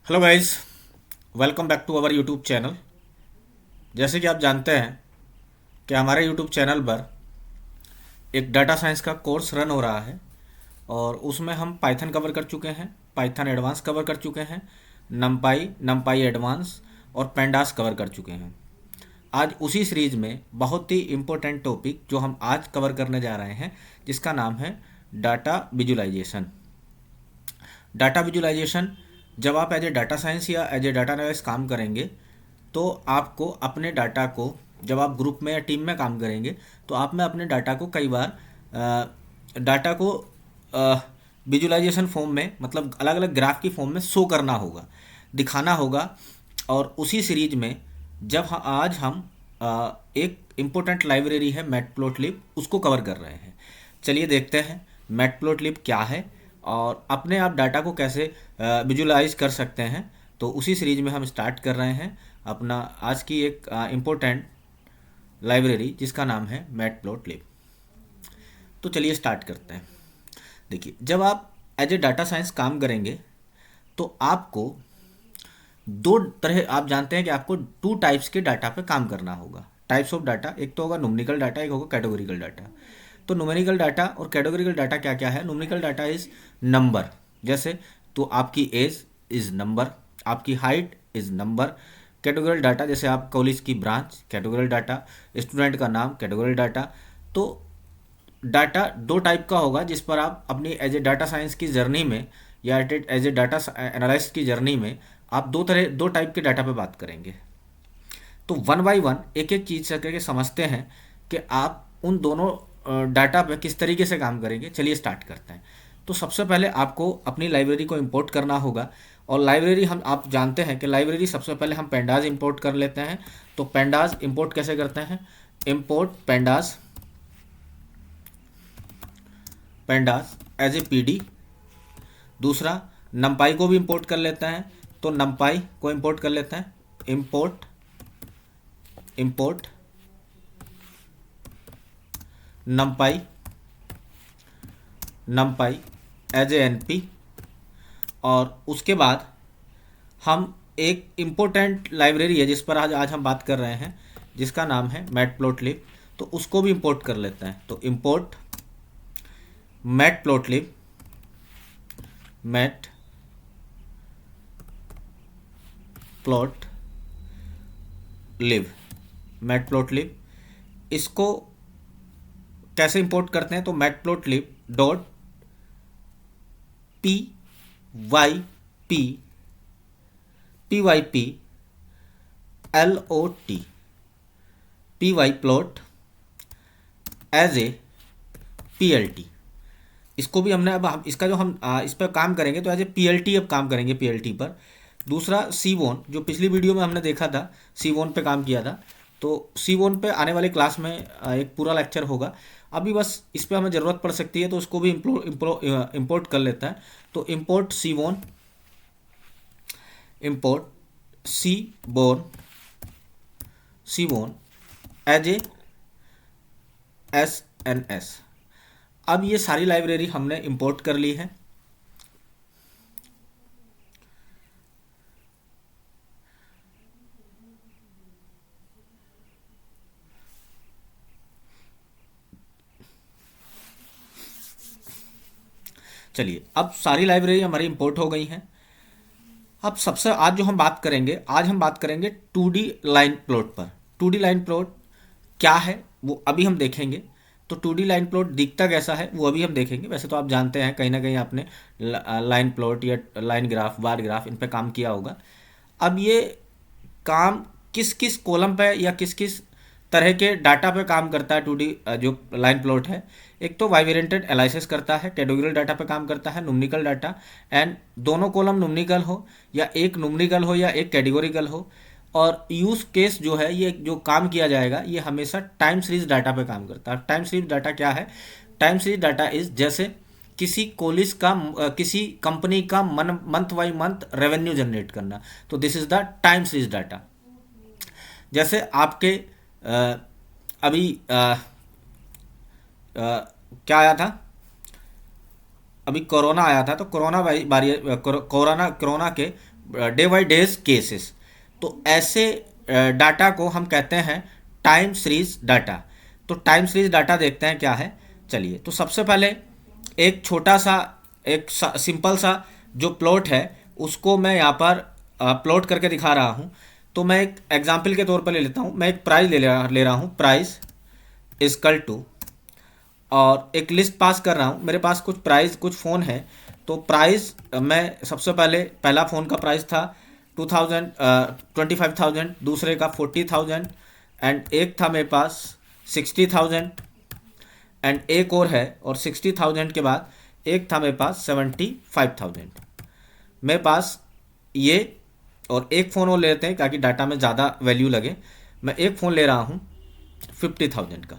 Hello guys, welcome back to our YouTube channel. जैसे कि आप जानते हैं कि हमारे यूट्यूब चैनल पर एक डाटा साइंस का कोर्स रन हो रहा है और उसमें हम पाइथन कवर कर चुके हैं, पाइथन एडवांस कवर कर चुके हैं, नमपाई नमपाई एडवांस और पेंडास कवर कर चुके हैं। आज उसी सीरीज में बहुत ही इम्पोर्टेंट टॉपिक जो हम आज कवर करने जा रहे हैं, जिसका नाम है डाटा विजुलाइजेशन। डाटा विजुलाइजेशन, जब आप एज ए डाटा साइंस या एज ए डाटा एनालिस्ट काम करेंगे तो आपको अपने डाटा को, जब आप ग्रुप में या टीम में काम करेंगे तो आप में अपने डाटा को कई बार डाटा को विजुलाइजेशन फॉर्म में, मतलब अलग अलग ग्राफ की फॉर्म में शो करना होगा, दिखाना होगा। और उसी सीरीज में जब आज हम एक इम्पोर्टेंट लाइब्रेरी है मैटप्लोटलिब, उसको कवर कर रहे हैं। चलिए देखते हैं मैटप्लोटलिब क्या है और अपने आप डाटा को कैसे विजुलाइज कर सकते हैं। तो उसी सीरीज में हम स्टार्ट कर रहे हैं अपना आज की एक इम्पोर्टेंट लाइब्रेरी जिसका नाम है मैटप्लोटलिब। तो चलिए स्टार्ट करते हैं। देखिए, जब आप एज ए डाटा साइंस काम करेंगे तो आपको दो तरह, आप जानते हैं कि आपको टू टाइप्स के डाटा पे काम करना होगा। टाइप्स ऑफ डाटा, एक तो होगा न्यूमेरिकल डाटा, एक होगा कैटेगोरिकल डाटा। तो न्यूमेरिकल डाटा और कैटेगोरिकल डाटा क्या क्या है? न्यूमेरिकल डाटा इज नंबर, जैसे तो आपकी एज इज नंबर, आपकी height is number. Categorical data जैसे आप कॉलेज की ब्रांच, कैटेगोरिकल डाटा, स्टूडेंट का नाम, कैटेगोरिकल डाटा। तो डाटा दो टाइप का होगा जिस पर आप अपनी एज ए डाटा साइंस की जर्नी में या एज ए डाटा एनालिस्ट की जर्नी में आप दो टाइप के डाटा पे बात करेंगे। तो वन बाय वन एक एक चीज़ से करके समझते हैं कि आप उन दोनों डाटा पे किस तरीके से काम करेंगे। चलिए स्टार्ट करते हैं। तो सबसे पहले आपको अपनी लाइब्रेरी को इंपोर्ट करना होगा। और लाइब्रेरी, हम आप जानते हैं कि लाइब्रेरी सबसे पहले हम पेंडाज इंपोर्ट कर लेते हैं। तो पेंडाज इंपोर्ट कैसे करते हैं? Import pandas, pandas as a PD. दूसरा, नमपाई को भी इंपोर्ट कर लेते हैं, तो नमपाई को इंपोर्ट कर लेते हैं। Import import NumPy, NumPy as a np. और उसके बाद हम एक इम्पोर्टेंट लाइब्रेरी है जिस पर आज आज हम बात कर रहे हैं, जिसका नाम है मैटप्लोटलिब, तो उसको भी इंपोर्ट कर लेते हैं। तो import matplotlib, mat plot lib, matplotlib. इसको कैसे इंपोर्ट करते हैं? तो matplotlib dot P Y P, P Y P L O T, P Y plot as a P L T. इसको भी हमने, अब हम इसका जो हम इस पर काम करेंगे तो as a P L T अब काम करेंगे पी एल टी पर। दूसरा सीवोन, जो पिछली वीडियो में हमने देखा था, सीवोन पे काम किया था। तो सीवोन पे आने वाले क्लास में एक पूरा लेक्चर होगा। अभी बस इस पे हमें ज़रूरत पड़ सकती है तो उसको भी इम्पोर्ट कर लेता है। तो import seaborn, import seaborn, seaborn as a S N S. अब ये सारी लाइब्रेरी हमने इंपोर्ट कर ली है। चलिए, अब सारी लाइब्रेरी हमारी इंपोर्ट हो गई हैं। अब सबसे आज जो हम बात करेंगे, आज हम बात करेंगे 2D लाइन प्लॉट पर। 2D लाइन प्लॉट क्या है वो अभी हम देखेंगे। तो 2D लाइन प्लॉट दिखता कैसा है वो अभी हम देखेंगे। वैसे तो आप जानते हैं, कहीं ना कहीं आपने लाइन प्लॉट या लाइन ग्राफ, बार ग्राफ, इन पे काम किया होगा। अब ये काम किस किस कॉलम पे या किस किस तरह के डाटा पे काम करता है 2D जो लाइन प्लॉट है? एक तो वाइवेरिएंटेड एनालिसिस करता है, कैटेगोरिकल डाटा पे काम करता है, न्यूमेरिकल डाटा, एंड दोनों कॉलम न्यूमेरिकल हो या एक न्यूमेरिकल हो या एक कैटेगोरिकल हो। और यूज केस जो है, ये जो काम किया जाएगा, ये हमेशा टाइम सीरीज डाटा पे काम करता है। टाइम सीरीज डाटा क्या है? टाइम सीरीज डाटा इज जैसे किसी कॉलेज का किसी कंपनी का month by month revenue generate करना, तो this is the time series data. जैसे आपके अभी क्या आया था, अभी कोरोना आया था, तो कोरोना कोरोना कोरोना के डे बाई डेज केसेस। तो ऐसे डाटा को हम कहते हैं टाइम सीरीज डाटा। तो टाइम सीरीज डाटा देखते हैं क्या है। चलिए, तो सबसे पहले एक छोटा सा एक सिंपल सा जो प्लॉट है उसको मैं यहाँ पर प्लॉट करके दिखा रहा हूँ। तो मैं एक एग्जांपल के तौर पर ले लेता हूँ। मैं एक प्राइस ले रहा हूँ, प्राइस इजकल टू, और एक लिस्ट पास कर रहा हूँ। मेरे पास कुछ प्राइस, कुछ फ़ोन है। तो प्राइस मैं सबसे पहले, पहला फ़ोन का प्राइस था 2000, 25,000, दूसरे का 40,000, एंड एक था मेरे पास 60,000, एंड एक और है, और 60,000 के बाद एक था मेरे पास 75,000। मेरे पास ये, और एक फ़ोन और ले लेते हैं ताकि डाटा में ज़्यादा वैल्यू लगे। मैं एक फ़ोन ले रहा हूँ 50,000 का,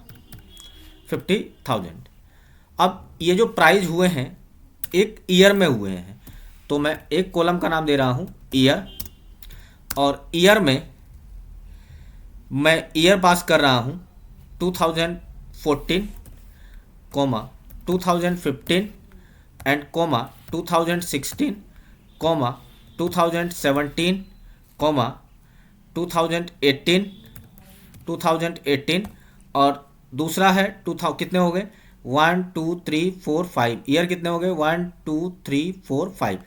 50,000। अब ये जो प्राइस हुए हैं एक ईयर में हुए हैं, तो मैं एक कॉलम का नाम दे रहा हूँ ईयर, और ईयर में मैं ईयर पास कर रहा हूँ 2014, 2015 एंड 2016, 2017, 2018, 2018, और दूसरा है 2000। कितने हो गए? 1 2 3 4 5 ईयर कितने हो गए? 1 2 3 4 5।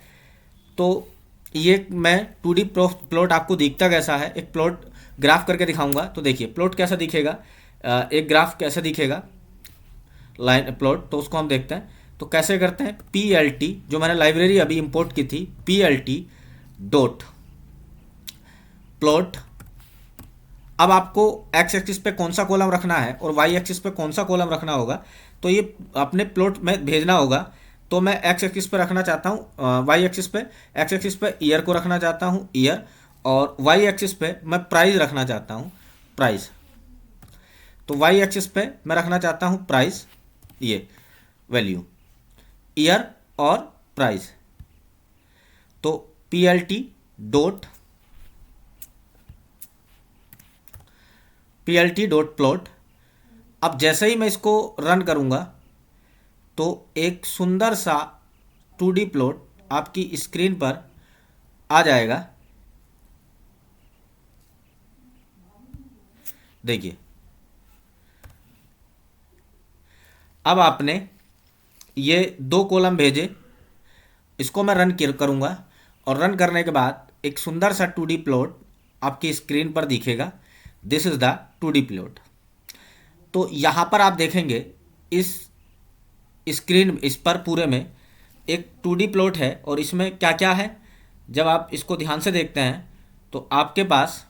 तो ये मैं 2D प्लॉट आपको दिखता कैसा है, एक प्लॉट ग्राफ करके दिखाऊंगा। तो देखिए प्लॉट कैसा दिखेगा, एक ग्राफ कैसे दिखेगा, लाइन प्लॉट। तो उसको हम देखते हैं। तो कैसे करते हैं, PLT, जो मैंने लाइब्रेरी अभी इंपोर्ट की थी, PLT डॉट प्लॉट। अब आपको एक्स एक्सिस पे कौन सा कॉलम रखना है और वाई एक्सिस पे कौन सा कॉलम रखना होगा, तो ये अपने प्लॉट में भेजना होगा। तो मैं एक्स एक्सिस पे रखना चाहता हूँ, वाई एक्सिस पे, एक्स एक्सिस पे ईयर को रखना चाहता हूँ ईयर, और वाई एक्सिस पे मैं प्राइस रखना चाहता हूँ प्राइस। तो वाई एक्सिस पे मैं रखना चाहता हूँ प्राइस, ये वैल्यू ईयर और प्राइस। तो PLT डॉट प्लॉट। अब जैसे ही मैं इसको रन करूंगा तो एक सुंदर सा 2D प्लॉट आपकी स्क्रीन पर आ जाएगा। देखिए, अब आपने ये 2 कॉलम भेजे, इसको मैं रन करूंगा, और रन करने के बाद एक सुंदर सा 2D प्लॉट आपकी स्क्रीन पर दिखेगा। This is the 2D plot. तो यहाँ पर आप देखेंगे इस स्क्रीन, इस पर पूरे में एक 2D प्लॉट है, और इसमें क्या क्या है जब आप इसको ध्यान से देखते हैं तो आपके पास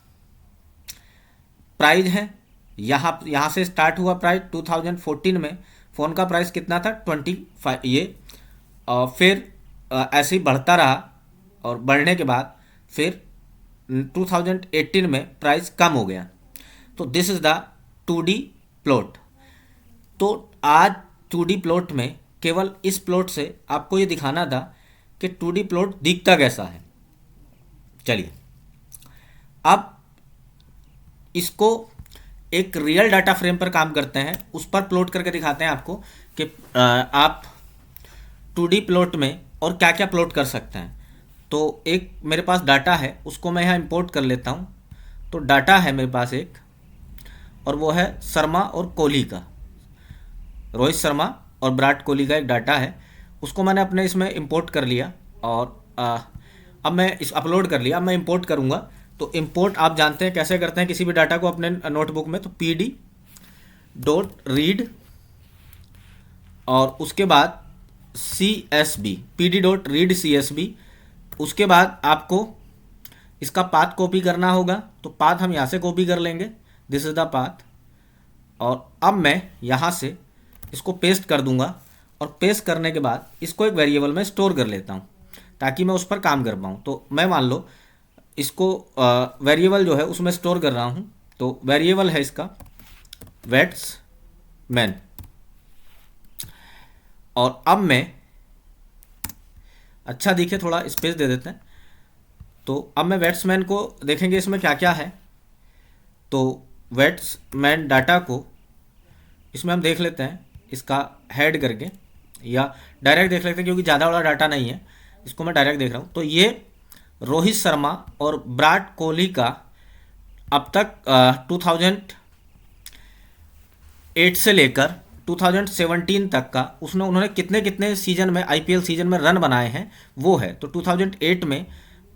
प्राइस है। यहाँ से स्टार्ट हुआ प्राइस 2014 में, फ़ोन का प्राइस कितना था 25 ये, और फिर ऐसे ही बढ़ता रहा, और बढ़ने के बाद फिर 2018 में प्राइस कम हो गया। तो this is the 2D plot. तो आज 2D प्लॉट में केवल इस प्लॉट से आपको ये दिखाना था कि 2D प्लॉट दिखता कैसा है। चलिए, अब इसको एक रियल डाटा फ्रेम पर काम करते हैं, उस पर प्लॉट करके दिखाते हैं आपको कि आप 2D प्लॉट में और क्या क्या प्लॉट कर सकते हैं। तो एक मेरे पास डाटा है, उसको मैं यहाँ इंपोर्ट कर लेता हूँ। तो डाटा है मेरे पास एक, और वो है शर्मा और कोहली का, रोहित शर्मा और विराट कोहली का एक डाटा है। उसको मैंने अपने इसमें इंपोर्ट कर लिया, और अब मैं इस अपलोड कर लिया। अब मैं इंपोर्ट करूँगा। तो इंपोर्ट आप जानते हैं कैसे करते हैं किसी भी डाटा को अपने नोटबुक में। तो PD डॉट रीड, और उसके बाद CSV, PD dot read CSV। उसके बाद आपको इसका पाथ कॉपी करना होगा। तो पाथ हम यहाँ से कॉपी कर लेंगे, दिस इज़ द पाथ। और अब मैं यहाँ से इसको पेस्ट कर दूंगा, और पेस्ट करने के बाद इसको एक वेरिएबल में स्टोर कर लेता हूँ ताकि मैं उस पर काम कर पाऊँ। तो मैं मान लो इसको वेरिएबल जो है उसमें स्टोर कर रहा हूँ। तो वेरिएबल है इसका वेट्स मैन, और अब मैं अच्छा दिखे थोड़ा स्पेस दे देते हैं। तो अब मैं बैट्समैन को देखेंगे इसमें क्या क्या है। तो बैट्समैन डाटा को इसमें हम देख लेते हैं, इसका हेड करके, या डायरेक्ट देख लेते हैं क्योंकि ज़्यादा बड़ा डाटा नहीं है, इसको मैं डायरेक्ट देख रहा हूँ। तो ये रोहित शर्मा और विराट कोहली का अब तक 2008 से लेकर 2017 तक का उन्होंने कितने कितने सीजन में, आईपीएल सीजन में रन बनाए हैं वो है। तो 2008 में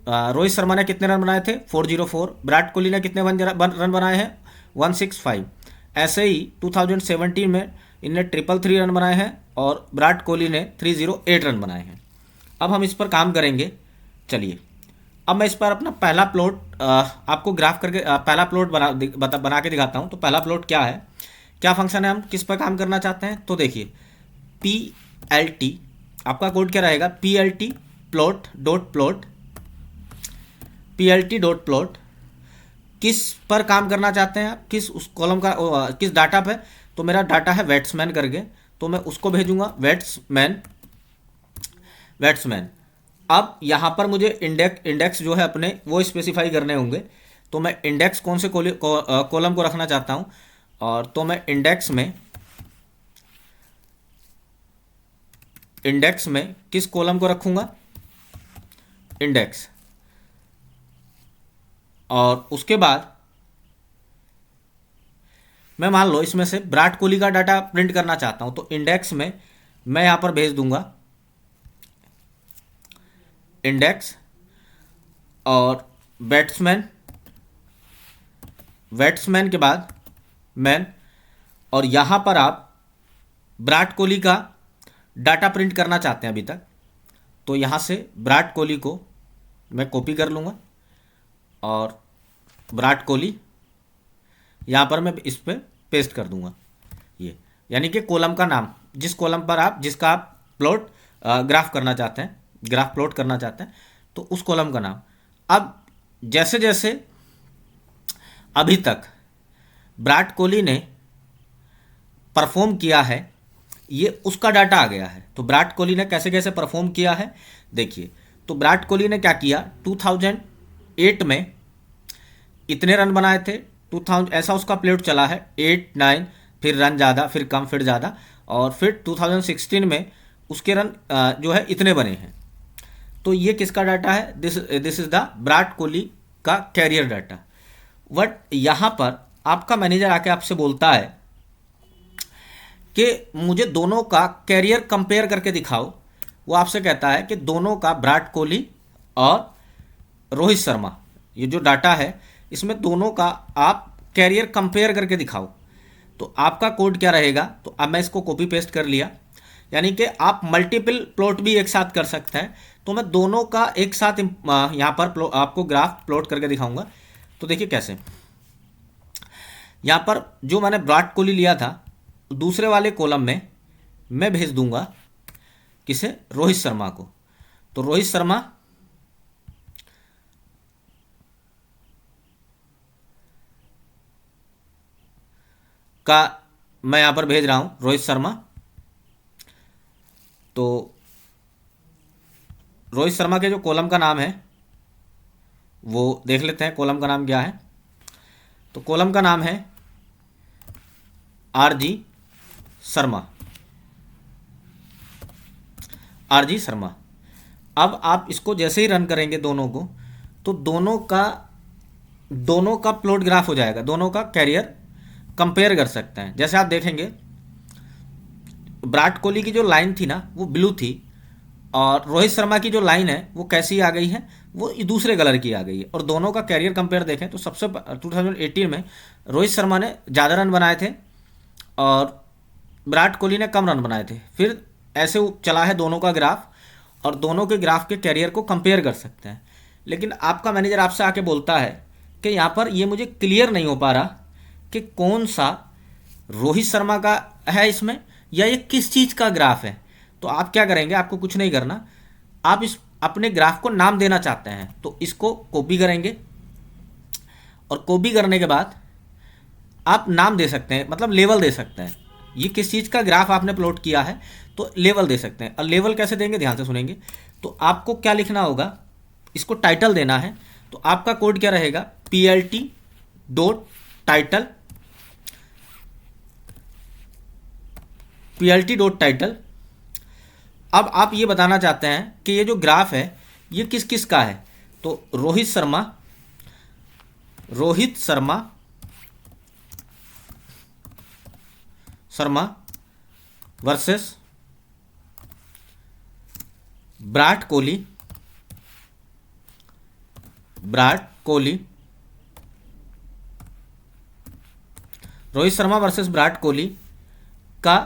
रोहित शर्मा ने कितने रन बनाए थे 404, विराट कोहली ने कितने रन बनाए हैं 165। ऐसे ही 2017 में इनने 333 रन बनाए हैं और विराट कोहली ने 308 रन बनाए हैं। अब हम इस पर काम करेंगे। चलिए अब मैं इस पर अपना पहला प्लॉट आपको ग्राफ करके पहला प्लॉट बना के दिखाता हूँ। तो पहला प्लॉट क्या है, क्या फंक्शन है, हम किस पर काम करना चाहते हैं। तो देखिए PLT, आपका कोड क्या रहेगा PLT plot dot plot, PLT dot plot किस पर काम करना चाहते हैं आप, किस उस कॉलम का किस डाटा पे। तो मेरा डाटा है बैट्समैन करके, तो मैं उसको भेजूंगा बैट्समैन। अब यहाँ पर मुझे इंडेक्स जो है अपने वो स्पेसिफाई करने होंगे। तो मैं इंडेक्स कौन से कॉलम को रखना चाहता हूँ, और तो मैं इंडेक्स में किस कॉलम को रखूँगा इंडेक्स। और उसके बाद मैं मान लो इसमें से विराट कोहली का डाटा प्रिंट करना चाहता हूँ, तो इंडेक्स में मैं यहाँ पर भेज दूंगा इंडेक्स और बैट्समैन के बाद मैन, और यहाँ पर आप विराट कोहली का डाटा प्रिंट करना चाहते हैं अभी तक। तो यहाँ से विराट कोहली को मैं कॉपी कर लूँगा और विराट कोहली यहाँ पर मैं इस पर पेस्ट कर दूँगा। ये यानी कि कॉलम का नाम, जिस कॉलम पर जिसका आप प्लॉट ग्राफ प्लॉट करना चाहते हैं, तो उस कॉलम का नाम। अब जैसे जैसे अभी तक विराट कोहली ने परफॉर्म किया है, ये उसका डाटा आ गया है। तो विराट कोहली ने कैसे कैसे परफॉर्म किया है देखिए। तो विराट कोहली ने क्या किया, 2008 में इतने रन बनाए थे, 2000 ऐसा उसका प्लेट चला है 8 9, फिर रन ज़्यादा, फिर कम, फिर ज़्यादा, और फिर 2016 में उसके रन जो है इतने बने हैं। तो ये किसका डाटा है, this is the Virat Kohli का कैरियर डाटा। बट यहाँ पर आपका मैनेजर आके आपसे बोलता है कि मुझे दोनों का कैरियर कंपेयर करके दिखाओ। वो आपसे कहता है कि दोनों का, विराट कोहली और रोहित शर्मा, ये जो डाटा है इसमें दोनों का आप कैरियर कंपेयर करके दिखाओ। तो आपका कोड क्या रहेगा, तो अब मैं इसको कॉपी पेस्ट कर लिया। यानी कि आप मल्टीपल प्लॉट भी एक साथ कर सकते हैं। तो मैं दोनों का एक साथ यहाँ पर आपको ग्राफ प्लॉट करके दिखाऊंगा। तो देखिए कैसे, यहाँ पर जो मैंने विराट कोहली लिया था, दूसरे वाले कॉलम में मैं भेज दूंगा किसे, रोहित शर्मा को। तो रोहित शर्मा का मैं यहाँ पर भेज रहा हूँ रोहित शर्मा। तो रोहित शर्मा के जो कॉलम का नाम है वो देख लेते हैं, कॉलम का नाम क्या है। तो कॉलम का नाम है RG शर्मा। अब आप इसको जैसे ही रन करेंगे दोनों को, तो दोनों का प्लॉट ग्राफ हो जाएगा, दोनों का कैरियर कंपेयर कर सकते हैं। जैसे आप देखेंगे विराट कोहली की जो लाइन थी ना वो ब्लू थी, और रोहित शर्मा की जो लाइन है वो कैसी आ गई है, वो दूसरे कलर की आ गई है। और दोनों का कैरियर कंपेयर देखें तो 2018 में रोहित शर्मा ने ज़्यादा रन बनाए थे और विराट कोहली ने कम रन बनाए थे। फिर ऐसे चला है दोनों का ग्राफ, और दोनों के ग्राफ के कैरियर को कंपेयर कर सकते हैं। लेकिन आपका मैनेजर आपसे आके बोलता है कि यहाँ पर ये मुझे क्लियर नहीं हो पा रहा कि कौन सा रोहित शर्मा का है इसमें, या ये किस चीज़ का ग्राफ है। तो आप क्या करेंगे, आपको कुछ नहीं करना, आप इस अपने ग्राफ को नाम देना चाहते हैं तो इसको कॉपी करेंगे, और कॉपी करने के बाद आप नाम दे सकते हैं, मतलब लेवल दे सकते हैं। ये किस चीज़ का ग्राफ आपने प्लॉट किया है तो लेवल दे सकते हैं। और लेवल कैसे देंगे, ध्यान से सुनेंगे। तो आपको क्या लिखना होगा, इसको टाइटल देना है। तो आपका कोड क्या रहेगा, PLT dot title, PLT dot title. अब आप ये बताना चाहते हैं कि ये जो ग्राफ है ये किस किस का है। तो रोहित शर्मा वर्सेस विराट कोहली रोहित शर्मा वर्सेस विराट कोहली का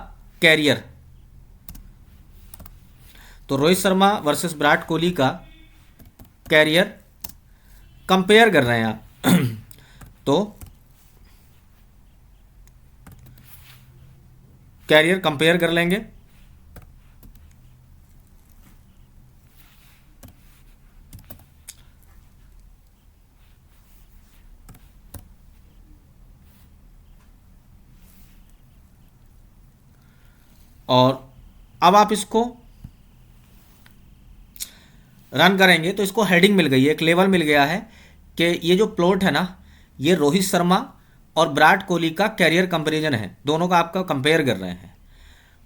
कैरियर। तो रोहित शर्मा वर्सेस विराट कोहली का कैरियर कंपेयर कर रहे हैं आप। तो कैरियर कंपेयर कर लेंगे। और अब आप इसको रन करेंगे तो इसको हेडिंग मिल गई है, एक लेवल मिल गया है कि ये जो प्लॉट है ना, ये रोहित शर्मा और विराट कोहली का कैरियर कंपैरिजन है, दोनों का आपका कंपेयर कर रहे हैं।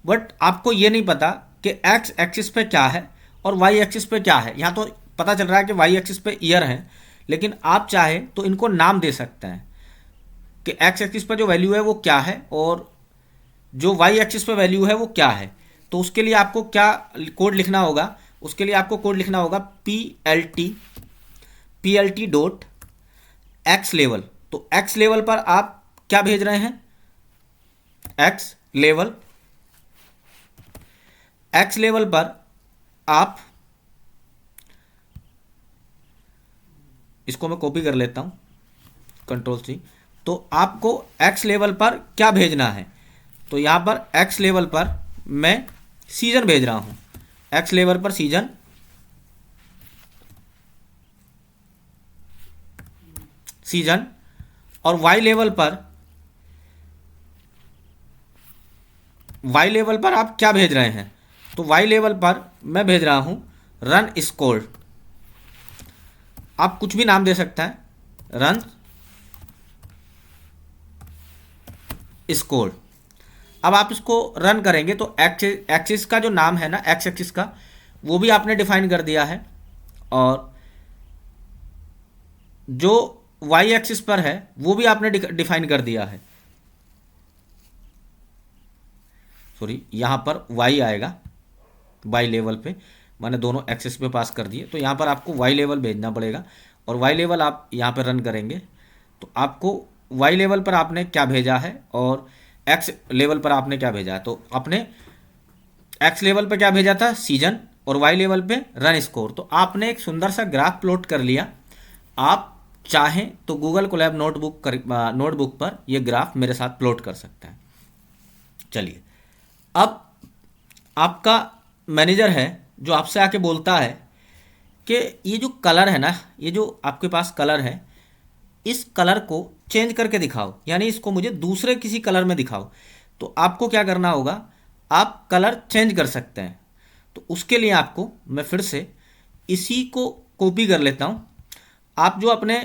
बट आपको ये नहीं पता कि एक्स एक्सिस पे क्या है और वाई एक्सिस पे क्या है। यहाँ तो पता चल रहा है कि वाई एक्सिस पे ईयर है, लेकिन आप चाहे तो इनको नाम दे सकते हैं कि एक्स एक्सिस पर जो वैल्यू है वो क्या है और जो वाई एक्सिस पे वैल्यू है वो क्या है। तो उसके लिए आपको क्या कोड लिखना होगा, उसके लिए आपको कोड लिखना होगा PLT डॉट एक्स लेवल। तो एक्स लेवल पर आप क्या भेज रहे हैं, एक्स लेवल पर आप, इसको मैं कॉपी कर लेता हूं Ctrl+C। तो आपको एक्स लेवल पर क्या भेजना है, तो यहां पर एक्स लेवल पर मैं सीजन भेज रहा हूं, एक्स लेवल पर सीजन और वाई लेवल पर आप क्या भेज रहे हैं, तो वाई लेवल पर मैं भेज रहा हूं रन स्कोर। आप कुछ भी नाम दे सकते हैं, रन स्कोर। अब आप इसको रन करेंगे तो एक्सिस का जो नाम है ना, एक्स एक्सिस का, वो भी आपने डिफाइन कर दिया है और जो वाई एक्सिस पर है वो भी आपने डिफाइन कर दिया है। सॉरी, यहां पर वाई आएगा, वाई लेवल पे मैंने दोनों एक्सिस पे पास कर दिए। तो यहां पर आपको वाई लेवल भेजना पड़ेगा और वाई लेवल आप यहां पर रन करेंगे तो आपको वाई लेवल पर आपने क्या भेजा है और एक्स लेवल पर आपने क्या भेजा है। तो आपने एक्स लेवल पर क्या भेजा था, सीजन, और वाई लेवल पे रन स्कोर। तो आपने एक सुंदर सा ग्राफ प्लॉट कर लिया। आप चाहें तो गूगल कोलैब नोटबुक पर यह ग्राफ मेरे साथ प्लॉट कर सकते हैं। चलिए, अब आपका मैनेजर है जो आपसे आके बोलता है कि ये जो कलर है ना, ये जो आपके पास कलर है, इस कलर को चेंज करके दिखाओ, यानी इसको मुझे दूसरे किसी कलर में दिखाओ। तो आपको क्या करना होगा, आप कलर चेंज कर सकते हैं। तो उसके लिए आपको मैं फिर से इसी को कॉपी कर लेता हूं। आप जो अपने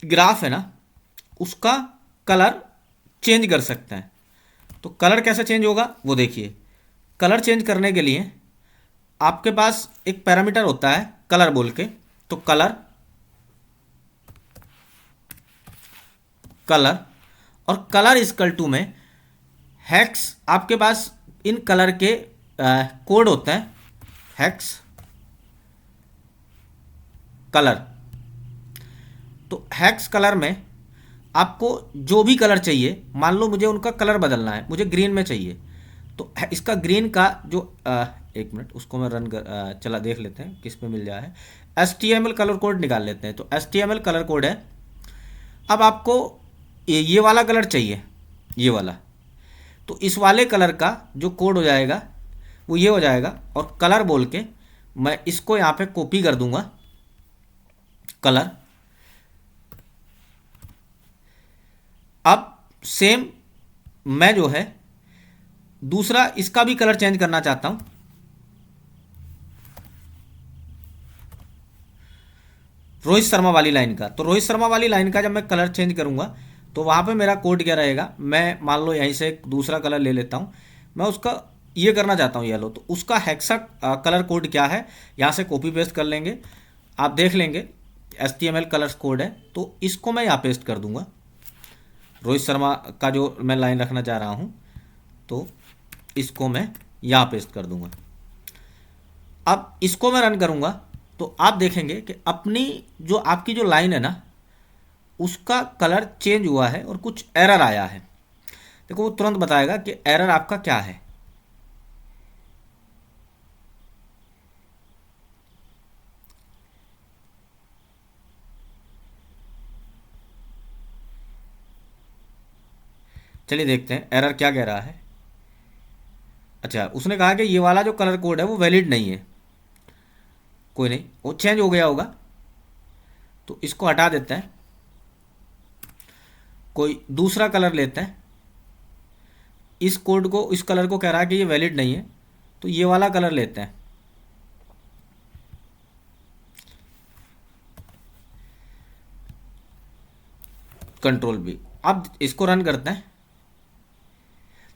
ग्राफ है ना, उसका कलर चेंज कर सकते हैं। तो कलर कैसे चेंज होगा वो देखिए। कलर चेंज करने के लिए आपके पास एक पैरामीटर होता है कलर बोल के। तो कलर और कलर इक्वल टू में हेक्स, आपके पास इन कलर के कोड होते हैं, हेक्स कलर। तो हेक्स कलर में आपको जो भी कलर चाहिए, मान लो मुझे उनका कलर बदलना है, मुझे ग्रीन में चाहिए, तो इसका ग्रीन का जो एक मिनट, उसको मैं रन कर चला देख लेते हैं किस पे मिल जाए है। HTML कलर कोड निकाल लेते हैं। तो HTML कलर कोड है। अब आपको ये वाला कलर चाहिए, ये वाला, तो इस वाले कलर का जो कोड हो जाएगा वो ये हो जाएगा। और कलर बोल के मैं इसको यहाँ पे कॉपी कर दूंगा, कलर। अब सेम मैं जो है दूसरा इसका भी कलर चेंज करना चाहता हूं। रोहित शर्मा वाली लाइन का। तो रोहित शर्मा वाली लाइन का जब मैं कलर चेंज करूंगा तो वहां पे मेरा कोड क्या रहेगा, मैं मान लो यहीं से एक दूसरा कलर ले लेता हूं। मैं उसका ये करना चाहता हूँ येलो, तो उसका हेक्सा कलर कोड क्या है यहाँ से कॉपी पेस्ट कर लेंगे, आप देख लेंगे HTML कलर्स कोड है, तो इसको मैं यहाँ पेस्ट कर दूंगा। रोहित शर्मा का जो मैं लाइन रखना चाह रहा हूँ तो इसको मैं यहाँ पेस्ट कर दूंगा। अब इसको मैं रन करूँगा तो आप देखेंगे कि अपनी जो आपकी जो लाइन है ना उसका कलर चेंज हुआ है और कुछ एरर आया है। देखो वो तुरंत बताएगा कि एरर आपका क्या है। चलिए देखते हैं एरर क्या कह रहा है। अच्छा, उसने कहा कि ये वाला जो कलर कोड है वो वैलिड नहीं है। कोई नहीं, वो चेंज हो गया होगा, तो इसको हटा देते हैं, कोई दूसरा कलर लेते हैं। इस कोड को, इस कलर को कह रहा है कि ये वैलिड नहीं है, तो ये वाला कलर लेते हैं। Control B. अब इसको रन करते हैं।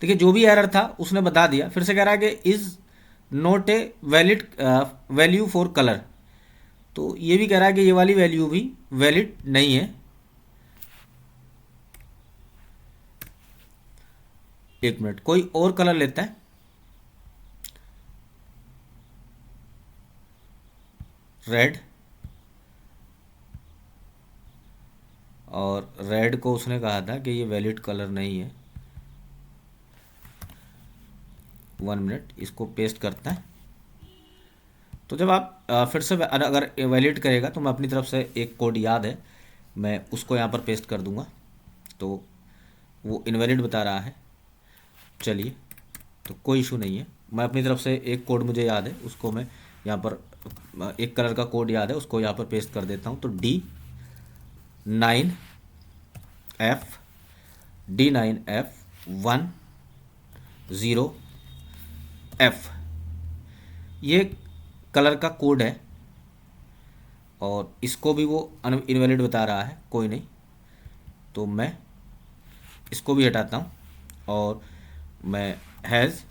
देखिए जो भी एरर था उसने बता दिया। फिर से कह रहा है कि is not a valid value for colour, तो ये भी कह रहा है कि ये वाली वैल्यू भी वैलिड नहीं है। एक मिनट, कोई और कलर लेते हैं। रेड, और रेड को उसने कहा था कि ये वैलिड कलर नहीं है। 1 मिनट, इसको पेस्ट करते हैं। तो जब आप फिर से अगर वैलिड करेगा तो मैं अपनी तरफ से एक कोड याद है, मैं उसको यहाँ पर पेस्ट कर दूंगा, तो वो इनवैलिड बता रहा है। चलिए, तो कोई इशू नहीं है, मैं अपनी तरफ से एक कोड मुझे याद है, उसको मैं यहाँ पर एक कलर का कोड याद है, उसको यहाँ पर पेस्ट कर देता हूँ। तो D9F ये कलर का कोड है, और इसको भी वो इनवैलिड बता रहा है। कोई नहीं, तो मैं इसको भी हटाता हूँ, और मैं हैज़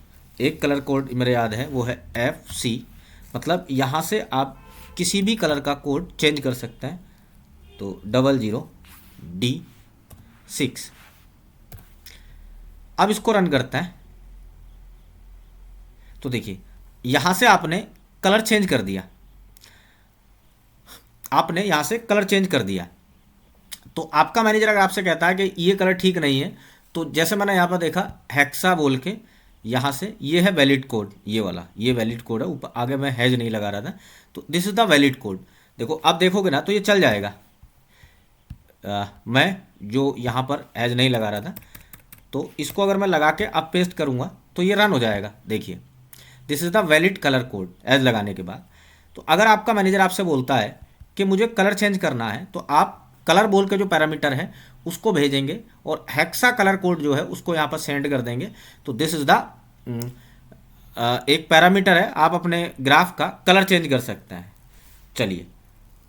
एक कलर कोड मेरे याद है, वो है FC। मतलब यहाँ से आप किसी भी कलर का कोड चेंज कर सकते हैं। तो 00D6। अब इसको रन करते हैं। तो देखिए यहाँ से आपने कलर चेंज कर दिया, आपने यहाँ से कलर चेंज कर दिया। तो आपका मैनेजर अगर आपसे कहता है कि ये कलर ठीक नहीं है, तो जैसे मैंने यहाँ पर देखा हेक्सा बोल के, यहाँ से ये है वैलिड कोड, ये वाला ये वैलिड कोड है। ऊपर आगे मैं हैज नहीं लगा रहा था, तो this is the valid code. देखो अब देखोगे ना तो ये चल जाएगा। मैं जो यहाँ पर हैज नहीं लगा रहा था, तो इसको अगर मैं लगा के अब पेस्ट करूँगा तो ये रन हो जाएगा। देखिए this is the valid colour code edge लगाने के बाद। तो अगर आपका मैनेजर आपसे बोलता है कि मुझे कलर चेंज करना है, तो आप कलर बोल के जो पैरामीटर है उसको भेजेंगे, और हेक्सा कलर कोड जो है उसको यहाँ पर सेंड कर देंगे। तो दिस इज़ द एक पैरामीटर है, आप अपने ग्राफ का कलर चेंज कर सकते हैं। चलिए,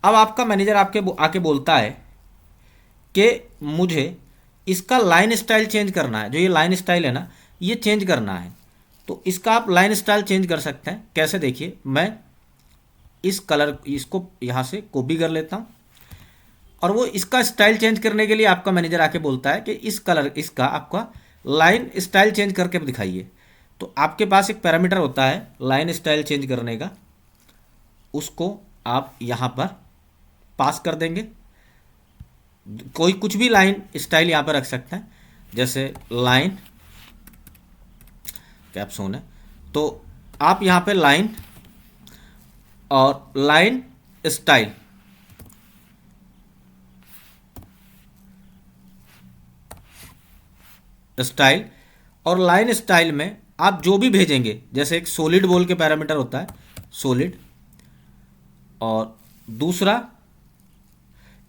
अब आपका मैनेजर आपके आके बोलता है कि मुझे इसका लाइन स्टाइल चेंज करना है, जो ये लाइन स्टाइल है ना ये चेंज करना है। तो इसका आप लाइन स्टाइल चेंज कर सकते हैं। कैसे, देखिए मैं इस कलर इसको यहाँ से कॉपी कर लेता हूँ, और वो इसका स्टाइल चेंज करने के लिए आपका मैनेजर आके बोलता है कि इस कलर इसका आपका लाइन स्टाइल चेंज करके दिखाइए। तो आपके पास एक पैरामीटर होता है लाइन स्टाइल चेंज करने का, उसको आप यहाँ पर पास कर देंगे। कोई कुछ भी लाइन स्टाइल यहाँ पर रख सकते हैं, जैसे लाइन कैप्सून है, तो आप यहाँ पे लाइन और लाइन स्टाइल स्टाइल और लाइन स्टाइल में आप जो भी भेजेंगे, जैसे एक सॉलिड बोल के पैरामीटर होता है सॉलिड, और दूसरा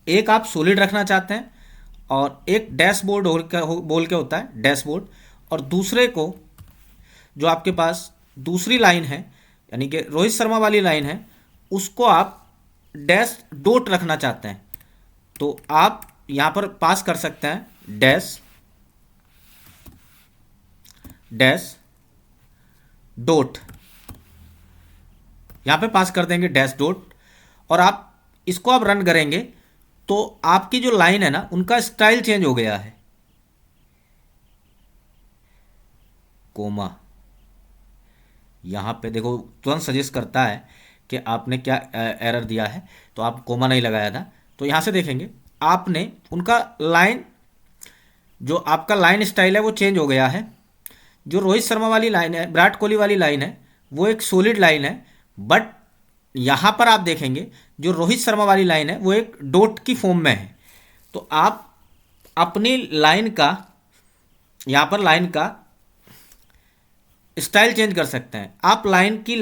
एक आप सॉलिड रखना चाहते हैं, और एक डैशबोर्ड बोल के होता है डैशबोर्ड, और दूसरे को जो आपके पास दूसरी लाइन है यानी कि रोहित शर्मा वाली लाइन है उसको आप डैश डॉट रखना चाहते हैं, तो आप यहाँ पर पास कर सकते हैं डैश डैश डॉट, यहां पे पास कर देंगे डैश डॉट, और आप इसको आप रन करेंगे तो आपकी जो लाइन है ना उनका स्टाइल चेंज हो गया है। कोमा, यहां पे देखो तुरंत सजेस्ट करता है कि आपने क्या एरर दिया है, तो आप कोमा नहीं लगाया था। तो यहां से देखेंगे आपने उनका लाइन, जो आपका लाइन स्टाइल है वो चेंज हो गया है। जो रोहित शर्मा वाली लाइन है, विराट कोहली वाली लाइन है, वो एक सॉलिड लाइन है, बट यहाँ पर आप देखेंगे जो रोहित शर्मा वाली लाइन है वो एक डॉट की फॉर्म में है। तो आप अपनी लाइन का, यहाँ पर लाइन का स्टाइल चेंज कर सकते हैं। आप लाइन की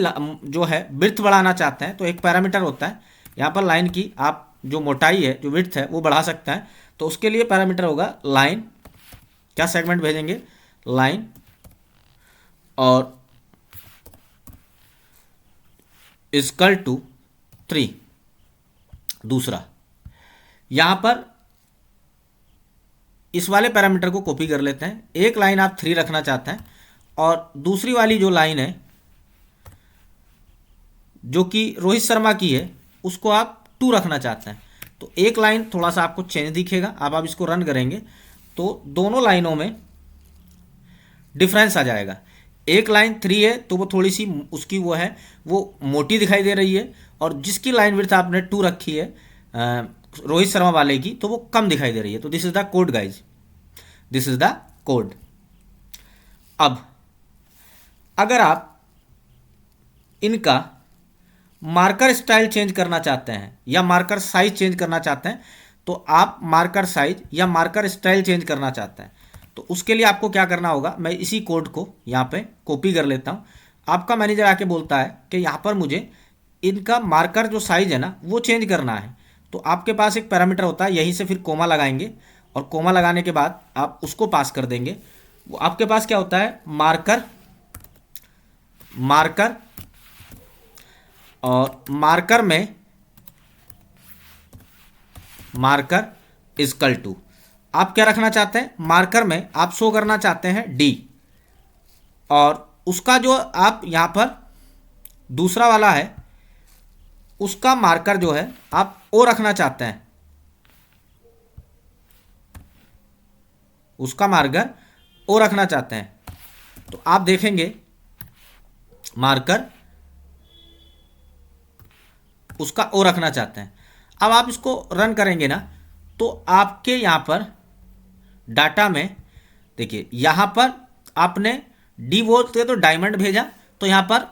जो है विड्थ बढ़ाना चाहते हैं तो एक पैरामीटर होता है, यहाँ पर लाइन की आप जो मोटाई है, जो विड्थ है वो बढ़ा सकते हैं। तो उसके लिए पैरामीटर होगा लाइन, क्या सेगमेंट भेजेंगे, लाइन, और इक्वल टू 3। दूसरा, यहां पर इस वाले पैरामीटर को कॉपी कर लेते हैं। एक लाइन आप 3 रखना चाहते हैं और दूसरी वाली जो लाइन है जो कि रोहित शर्मा की है उसको आप 2 रखना चाहते हैं। तो एक लाइन थोड़ा सा आपको चेंज दिखेगा। अब आप इसको रन करेंगे तो दोनों लाइनों में डिफरेंस आ जाएगा। एक लाइन 3 है तो वो थोड़ी सी उसकी वो है, वो मोटी दिखाई दे रही है, और जिसकी लाइन विड्थ आपने 2 रखी है रोहित शर्मा वाले की, तो वो कम दिखाई दे रही है। तो this is the code guys, this is the code. अब अगर आप इनका मार्कर स्टाइल चेंज करना चाहते हैं या मार्कर साइज चेंज करना चाहते हैं, तो आप मार्कर साइज या मार्कर स्टाइल चेंज करना चाहते हैं तो उसके लिए आपको क्या करना होगा, मैं इसी कोड को यहाँ पे कॉपी कर लेता हूँ। आपका मैनेजर आके बोलता है कि यहाँ पर मुझे इनका मार्कर जो साइज है ना वो चेंज करना है। तो आपके पास एक पैरामीटर होता है, यहीं से फिर कोमा लगाएंगे, और कोमा लगाने के बाद आप उसको पास कर देंगे। वो आपके पास क्या होता है, मार्कर, मार्कर, और मार्कर में मार्कर इक्वल टू, आप क्या रखना चाहते हैं, मार्कर में आप शो करना चाहते हैं डी, और उसका जो आप यहाँ पर दूसरा वाला है उसका मार्कर जो है आप ओ रखना चाहते हैं, उसका मार्कर ओ रखना चाहते हैं। तो आप देखेंगे मार्कर उसका ओ रखना चाहते हैं। अब आप इसको रन करेंगे ना तो आपके यहाँ पर डाटा में देखिए, यहाँ पर आपने डी बोलते तो डायमंड भेजा, तो यहाँ पर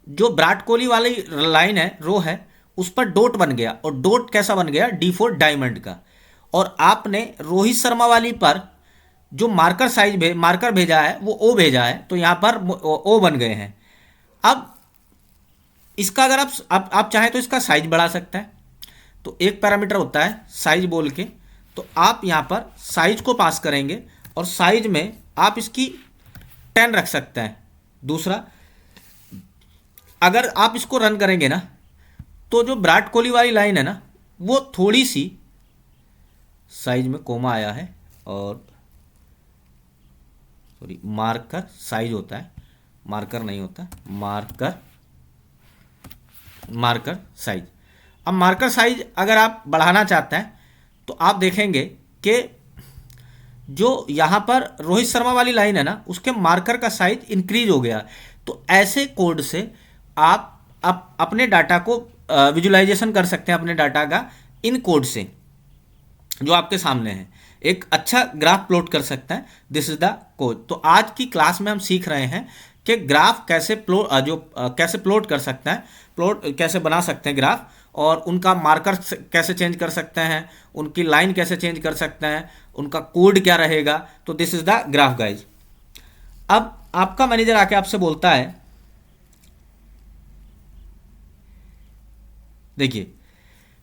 जो विराट कोहली वाली लाइन है, रो है, उस पर डॉट बन गया, और डॉट कैसा बन गया, डी फॉर डायमंड का। और आपने रोहित शर्मा वाली पर जो मार्कर साइज मार्कर भेजा है वो ओ भेजा है, तो यहाँ पर ओ बन गए हैं। अब इसका अगर आप चाहें तो इसका साइज बढ़ा सकते हैं। तो एक पैरामीटर होता है साइज बोल के, तो आप यहाँ पर साइज को पास करेंगे और साइज में आप इसकी 10 रख सकते हैं। दूसरा, अगर आप इसको रन करेंगे ना तो जो विराट कोहली वाली लाइन है ना वो थोड़ी सी साइज में कोमा आया है, और सॉरी मार्कर साइज होता है, मार्कर नहीं होता, मार्कर, मार्कर साइज। अब मार्कर साइज अगर आप बढ़ाना चाहते हैं तो आप देखेंगे कि जो यहाँ पर रोहित शर्मा वाली लाइन है ना उसके मार्कर का साइज इंक्रीज हो गया। तो ऐसे कोड से आप अपने डाटा को विजुलाइजेशन कर सकते हैं, अपने डाटा का इन कोड से जो आपके सामने है, एक अच्छा ग्राफ प्लॉट कर सकते हैं। This is the code. तो आज की क्लास में हम सीख रहे हैं कि ग्राफ कैसे कैसे प्लॉट कर सकते हैं, प्लॉट कैसे बना सकते हैं ग्राफ, और उनका मार्कर कैसे चेंज कर सकते हैं, उनकी लाइन कैसे चेंज कर सकते हैं, उनका कोड क्या रहेगा। तो this is the graph guys. अब आपका मैनेजर आके आपसे बोलता है, देखिए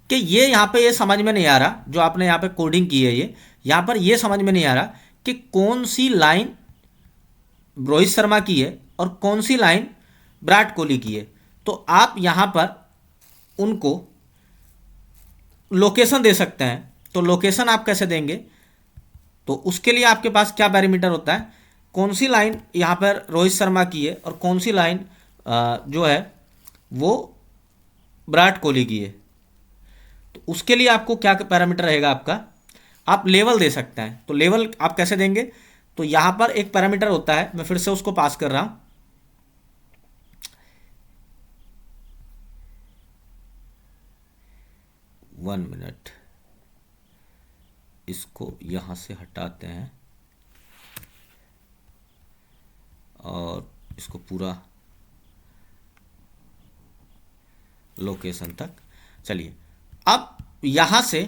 कि ये यहाँ पे ये समझ में नहीं आ रहा, जो आपने यहाँ पे कोडिंग की है ये यहाँ पर ये समझ में नहीं आ रहा कि कौन सी लाइन रोहित शर्मा की है और कौन सी लाइन विराट कोहली की है। तो आप यहाँ पर उनको लोकेशन दे सकते हैं। तो लोकेशन आप कैसे देंगे, तो उसके लिए आपके पास क्या पैरामीटर होता है, कौन सी लाइन यहाँ पर रोहित शर्मा की है और कौन सी लाइन जो है वो विराट कोहली की है। तो उसके लिए आपको क्या पैरामीटर रहेगा आपका, आप लेवल दे सकते हैं। तो लेवल आप कैसे देंगे, तो यहाँ पर एक पैरामीटर होता है, मैं फिर से उसको पास कर रहा हूँ। वन मिनट, इसको यहाँ से हटाते हैं और इसको पूरा लोकेशन तक। चलिए, अब यहाँ से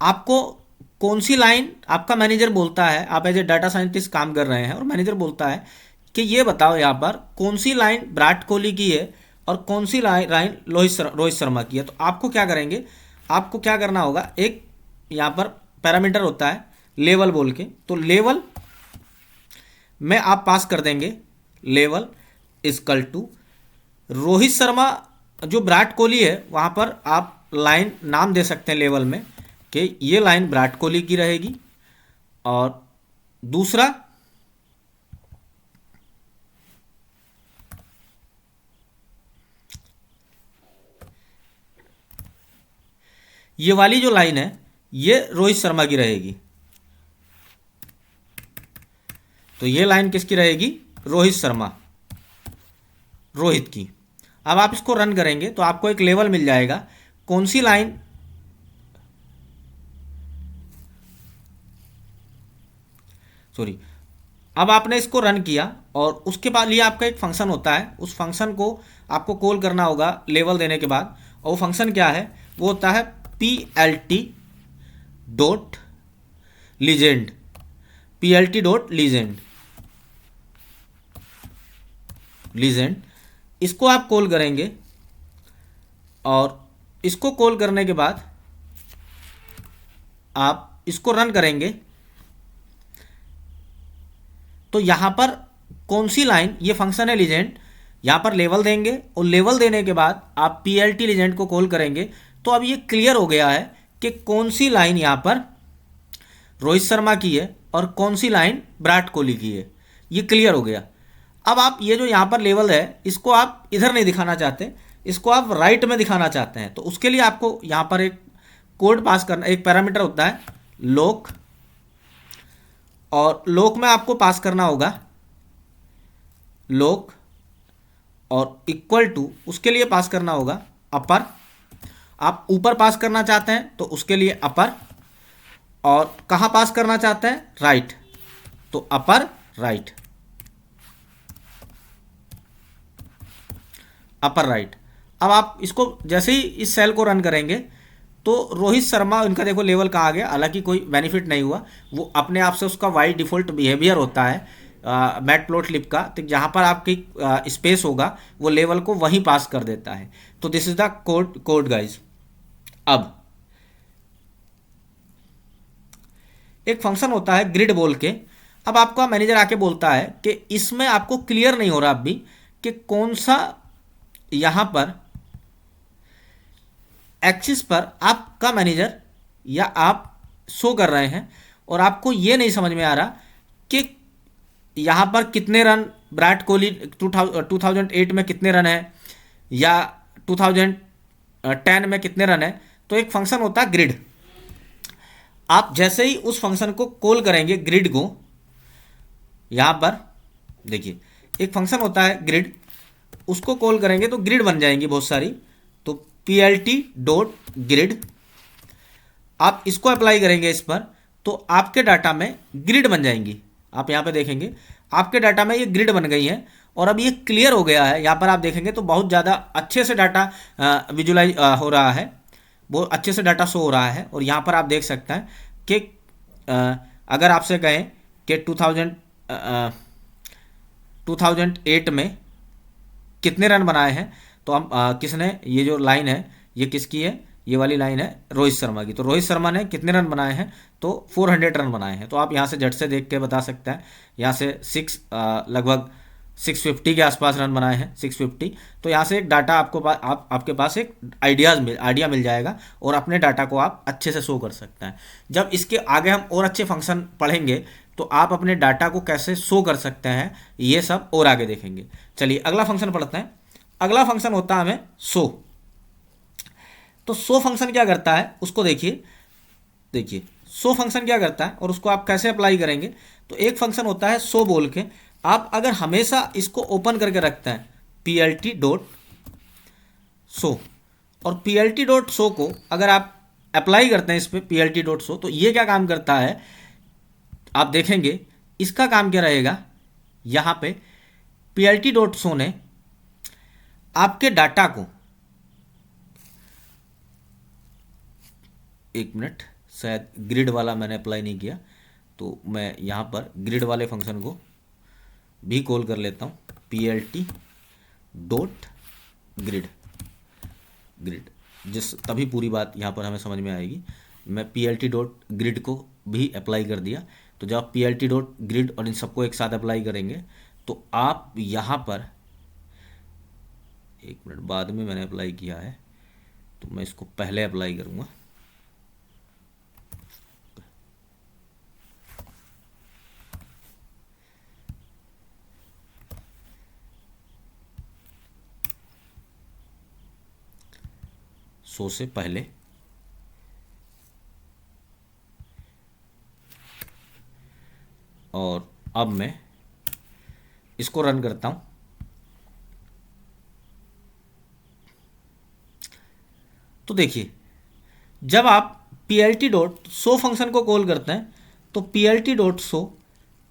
आपको कौन सी लाइन, आपका मैनेजर बोलता है, आप एज ए डाटा साइंटिस्ट काम कर रहे हैं और मैनेजर बोलता है कि ये बताओ यहाँ पर कौन सी लाइन विराट कोहली की है और कौन सी लाइन रोहित शर्मा की है। तो आपको क्या करेंगे, आपको क्या करना होगा, एक यहाँ पर पैरामीटर होता है लेवल बोल के, तो लेवल में आप पास कर देंगे level equal to Rohit Sharma जो विराट कोहली है, वहाँ पर आप लाइन नाम दे सकते हैं लेवल में कि ये लाइन विराट कोहली की रहेगी। और दूसरा, ये वाली जो लाइन है ये रोहित शर्मा की रहेगी। तो ये लाइन किसकी रहेगी, रोहित शर्मा, रोहित की। अब आप इसको रन करेंगे तो आपको एक लेवल मिल जाएगा, कौन सी लाइन, सॉरी, अब आपने इसको रन किया और उसके बाद लिए आपका एक फंक्शन होता है, उस फंक्शन को आपको कॉल करना होगा लेवल देने के बाद। और वो फंक्शन क्या है, वो होता है PLT dot legend, PLT dot legend, इसको आप कॉल करेंगे और इसको कॉल करने के बाद आप इसको रन करेंगे तो यहाँ पर कौन सी लाइन, ये फंक्शन है लीजेंड, यहाँ पर लेवल देंगे और लेवल देने के बाद आप PLT लीजेंड को कॉल करेंगे। तो अब ये क्लियर हो गया है कि कौन सी लाइन यहाँ पर रोहित शर्मा की है और कौन सी लाइन विराट कोहली की है, ये क्लियर हो गया। अब आप ये जो यहाँ पर लेवल है इसको आप इधर नहीं दिखाना चाहते, इसको आप राइट में दिखाना चाहते हैं। तो उसके लिए आपको यहाँ पर एक कोड पास करना, एक पैरामीटर होता है लोक, और लोक में आपको पास करना होगा लोक और इक्वल टू, उसके लिए पास करना होगा अपर। आप ऊपर पास करना चाहते हैं तो उसके लिए अपर, और कहाँ पास करना चाहते हैं, राइट, तो अपर राइट, अपर राइट। अब आप इसको जैसे ही इस सेल को रन करेंगे तो रोहित शर्मा, इनका देखो लेवल कहाँ आ गया, हालांकि कोई बेनिफिट नहीं हुआ, वो अपने आप से उसका वाई डिफ़ॉल्ट बिहेवियर होता है मैटप्लॉटलिब का, तो जहाँ पर आपकी स्पेस होगा वो लेवल को वहीं पास कर देता है। तो this is the code guys. अब एक फंक्शन होता है ग्रिड बोल के। अब आपका मैनेजर आके बोलता है कि इसमें आपको क्लियर नहीं हो रहा अभी कि कौन सा यहाँ पर एक्सिस पर आपका मैनेजर या आप शो कर रहे हैं और आपको ये नहीं समझ में आ रहा कि यहाँ पर कितने रन विराट कोहली 2008 में कितने रन है या 2010 में कितने रन है। तो एक फंक्शन होता है ग्रिड। आप जैसे ही उस फंक्शन को कॉल करेंगे ग्रिड को, यहाँ पर देखिए एक फंक्शन होता है ग्रिड, उसको कॉल करेंगे तो ग्रिड बन जाएंगी बहुत सारी। तो PLT डॉट ग्रिड, आप इसको अप्लाई करेंगे इस पर तो आपके डाटा में ग्रिड बन जाएंगी। आप यहाँ पे देखेंगे आपके डाटा में ये ग्रिड बन गई है और अब ये क्लियर हो गया है। यहाँ पर आप देखेंगे तो बहुत ज़्यादा अच्छे से डाटा विजुलाइज हो रहा है, बहुत अच्छे से डाटा शो हो रहा है। और यहाँ पर आप देख सकते हैं कि अगर आपसे कहें कि 2008 में कितने रन बनाए हैं तो हम किसने, ये जो लाइन है ये किसकी है, ये वाली लाइन है रोहित शर्मा की। तो रोहित शर्मा ने कितने रन बनाए हैं तो 400 रन बनाए हैं। तो आप यहाँ से झट से देख के बता सकते हैं, यहाँ से लगभग 650 के आसपास रन बनाए हैं, 650। तो यहाँ से एक डाटा आपको आपके पास एक आइडिया मिल जाएगा और अपने डाटा को आप अच्छे से शो कर सकते हैं। जब इसके आगे हम और अच्छे फंक्शन पढ़ेंगे तो आप अपने डाटा को कैसे शो कर सकते हैं, ये सब और आगे देखेंगे। चलिए अगला फंक्शन पढ़ते हैं। अगला फंक्शन होता है हमें शो। तो शो फंक्शन क्या करता है उसको देखिए शो फंक्शन क्या करता है और उसको आप कैसे अप्लाई करेंगे। तो एक फंक्शन होता है शो बोल के, आप अगर हमेशा इसको ओपन करके रखते हैं plt डॉट शो, और plt डॉट शो को अगर आप अप्लाई करते हैं इस पर plt डॉट शो, तो ये क्या काम करता है आप देखेंगे। इसका काम क्या रहेगा, यहाँ पे plt डॉट शो ने आपके डाटा को, एक मिनट, शायद ग्रिड वाला मैंने अप्लाई नहीं किया, तो मैं यहाँ पर ग्रिड वाले फंक्शन को भी कॉल कर लेता हूँ plt डॉट ग्रिड जिस तभी पूरी बात यहाँ पर हमें समझ में आएगी। मैं plt डॉट ग्रिड को भी अप्लाई कर दिया। तो जब आप plt डॉट ग्रिड और इन सबको एक साथ अप्लाई करेंगे तो आप यहाँ पर, एक मिनट, बाद में मैंने अप्लाई किया है तो मैं इसको पहले अप्लाई करूँगा। शो से पहले और अब मैं इसको रन करता हूं। तो देखिए जब आप plt डॉट शो फंक्शन को कॉल करते हैं तो plt डॉट शो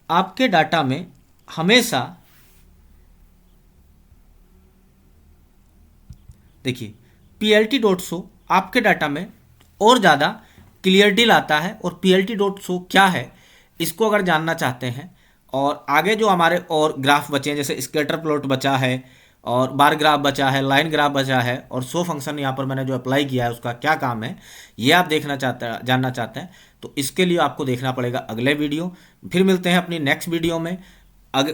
आपके डाटा में हमेशा, देखिए plt डॉट शो आपके डाटा में और ज़्यादा क्लियरिटी लाता है। और plt डॉट शो क्या है इसको अगर जानना चाहते हैं, और आगे जो हमारे और ग्राफ बचे हैं जैसे स्कैटर प्लॉट बचा है और बार ग्राफ बचा है, लाइन ग्राफ बचा है, और शो फंक्शन यहाँ पर मैंने जो अप्लाई किया है उसका क्या काम है, ये आप जानना चाहते हैं, तो इसके लिए आपको देखना पड़ेगा अगले वीडियो। फिर मिलते हैं अपनी नेक्स्ट वीडियो में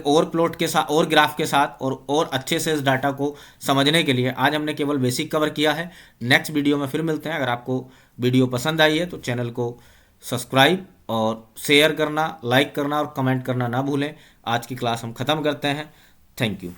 और प्लॉट के साथ और ग्राफ के साथ और अच्छे से इस डाटा को समझने के लिए। आज हमने केवल बेसिक कवर किया है। नेक्स्ट वीडियो में फिर मिलते हैं। अगर आपको वीडियो पसंद आई है तो चैनल को सब्सक्राइब और शेयर करना, लाइक करना और कमेंट करना ना भूलें। आज की क्लास हम ख़त्म करते हैं। Thank you.